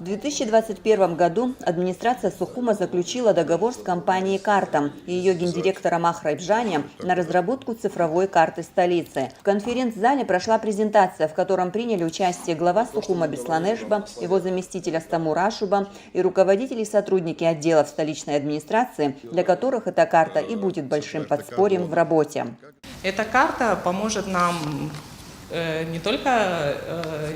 В 2021 году администрация Сухума заключила договор с компанией «Карта» и ее гендиректором Ахрой Бжане на разработку цифровой карты столицы. В конференц-зале прошла презентация, в котором приняли участие глава Сухума Бесланешба, его заместитель Астамур Ашуба и руководители и сотрудники отделов столичной администрации, для которых эта карта и будет большим подспорьем в работе. Эта карта поможет нам не только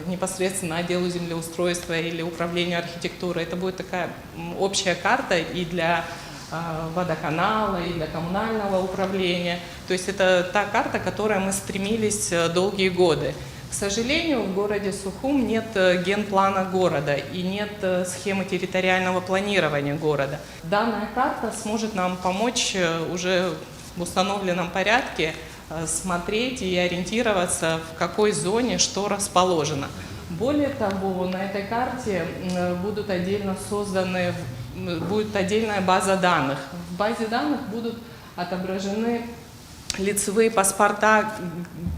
непосредственно отделу землеустройства или управлению архитектурой, это будет такая общая карта и для водоканала, и для коммунального управления. То есть это та карта, к которой мы стремились долгие годы. К сожалению, в городе Сухум нет генплана города и нет схемы территориального планирования города. Данная карта сможет нам помочь уже в установленном порядке смотреть и ориентироваться, в какой зоне что расположено. Более того, на этой карте будет отдельная база данных. В базе данных будут отображены лицевые паспорта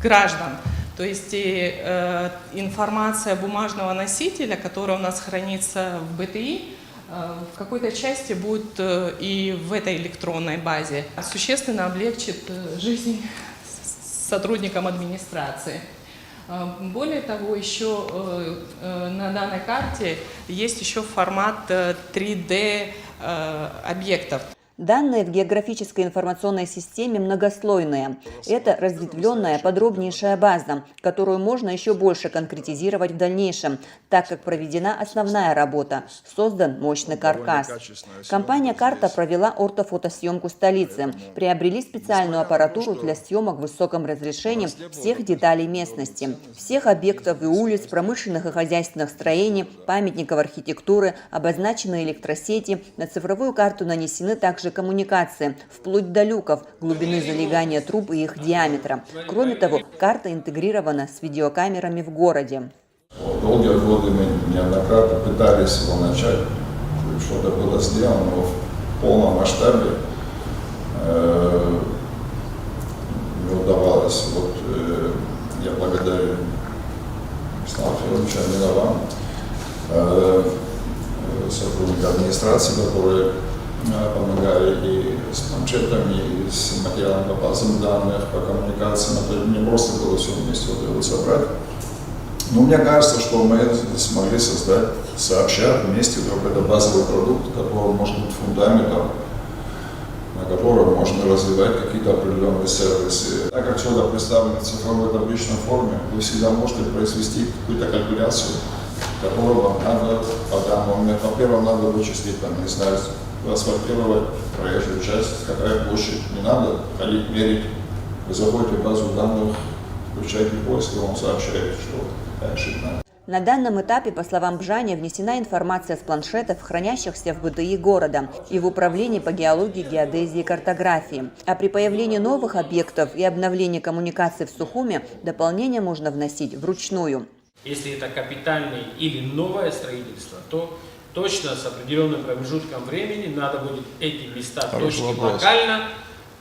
граждан. То есть информация бумажного носителя, которая у нас хранится в БТИ, в какой-то части будет и в этой электронной базе. Существенно облегчит жизнь сотрудникам администрации. Более того, еще на данной карте есть еще формат 3D объектов. Данные в географической информационной системе многослойные. Это разветвленная, подробнейшая база, которую можно еще больше конкретизировать в дальнейшем, так как проведена основная работа, создан мощный каркас. Компания «Карта» провела ортофотосъемку столицы, приобрели специальную аппаратуру для съемок в высоком разрешении всех деталей местности, всех объектов и улиц, промышленных и хозяйственных строений, памятников архитектуры, обозначены электросети, на цифровую карту нанесены также коммуникации, вплоть до люков, глубины залегания труб и их диаметра. Кроме того, карта интегрирована с видеокамерами в городе. Долгие годы мы неоднократно пытались его начать, что-то было сделано, но в полном масштабе не удавалось. Вот я благодарю Ислама Федоровича Аминова, сотрудника администрации, которые помогали и с планшетами, и с материалами по базам данных, по коммуникациям. Это не просто было все вместе вот собрать. Но мне кажется, что мы смогли создать сообща вместе какой-то базовый продукт, который может быть фундаментом, на котором можно развивать какие-то определенные сервисы. Так как все это представлено в цифровой табличной форме, вы всегда можете произвести какую-то калькуляцию, которую вам надо по данному моменту. Во-первых, надо вычислить, там, не знаю, асфальтировать проезжую часть, какая площадь, не надо ходить мерить. Вы заходите в базу данных, включаете поиск, и вам сообщает, что дальше надо. На данном этапе, по словам Бжани, внесена информация с планшетов, хранящихся в БТИ города и в управлении по геологии, геодезии и картографии. А при появлении новых объектов и обновлении коммуникаций в Сухуме дополнение можно вносить вручную. Если это капитальное или новое строительство, то точно с определенным промежутком времени надо будет эти места точно локально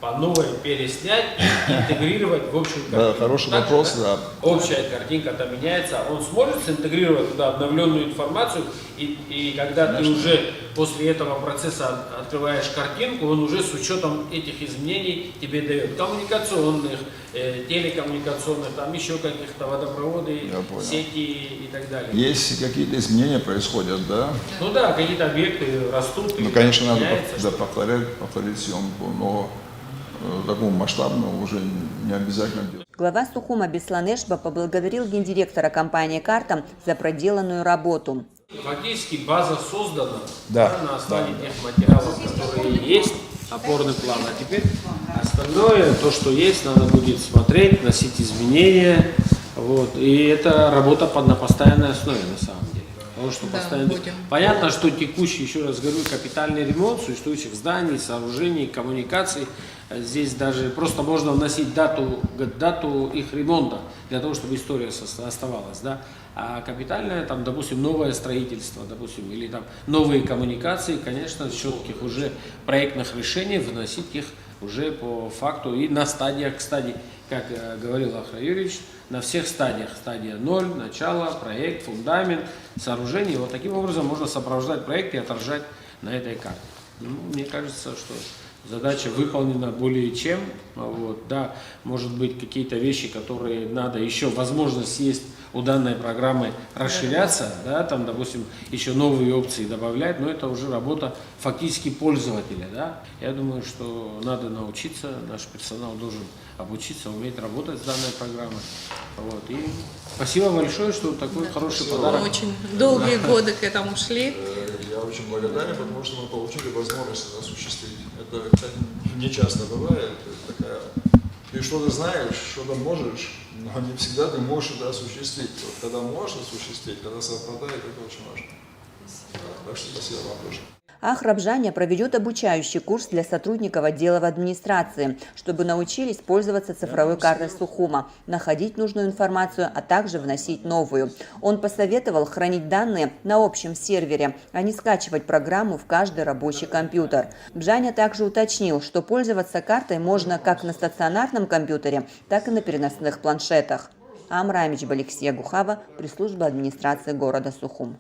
по новой переснять и интегрировать в общую картинку. Да, хороший вопрос, да. Общая картинка-то меняется, он сможет синтегрировать туда обновленную информацию, и когда ты уже после этого процесса открываешь картинку, он уже с учетом этих изменений тебе дает коммуникационных, телекоммуникационных, там еще каких-то водопроводы, сети и так далее. Если какие-то изменения происходят, да? Ну да, какие-то объекты растут. Ну, конечно, надо повторить съемку, но такому масштабному уже не обязательно делать. Глава Сухума Бесланешба поблагодарил гендиректора компании «Карта» за проделанную работу. Фактически база создана на основе тех материалов, которые есть, опорный план. А теперь остальное, то, что есть, надо будет смотреть, вносить изменения. Вот. И это работа на постоянной основе на самом деле. Потому что понятно, что текущий, еще раз говорю, капитальный ремонт существующих зданий, сооружений, коммуникаций. Здесь даже просто можно вносить дату их ремонта, для того, чтобы история оставалась. Да? А капитальное, там, допустим, новое строительство, допустим, или там новые коммуникации, конечно, четких уже проектных решений, выносить их уже по факту и на стадиях, кстати, как говорил Ахра Юрьевич, на всех стадиях. Стадия 0, начало, проект, фундамент, сооружение. Вот таким образом можно сопровождать проект и отражать на этой карте. Ну, мне кажется, что задача выполнена более чем. Вот, да, может быть, какие-то вещи, которые надо еще, возможность есть у данной программы расширяться, да, там, допустим, еще новые опции добавлять, но это уже работа фактически пользователя, да. Я думаю, что надо научиться, наш персонал должен обучиться, уметь работать с данной программой. Вот. И спасибо большое, что такой хороший подарок. Мы очень долгие годы к этому шли. Я очень благодарен, потому что мы получили возможность это осуществить. Это, кстати, не часто бывает. Такая, ты что-то знаешь, что-то можешь, но не всегда ты можешь это осуществить. Вот, когда можешь осуществить, когда совпадает, это очень важно. Так что спасибо вам тоже. Ахрабжаня проведет обучающий курс для сотрудников отделов администрации, чтобы научились пользоваться цифровой картой Сухума, находить нужную информацию, а также вносить новую. Он посоветовал хранить данные на общем сервере, а не скачивать программу в каждый рабочий компьютер. Бжаня также уточнил, что пользоваться картой можно как на стационарном компьютере, так и на переносных планшетах. Амра Амичб, Алексея Гухава, пресс-служба администрации города Сухум.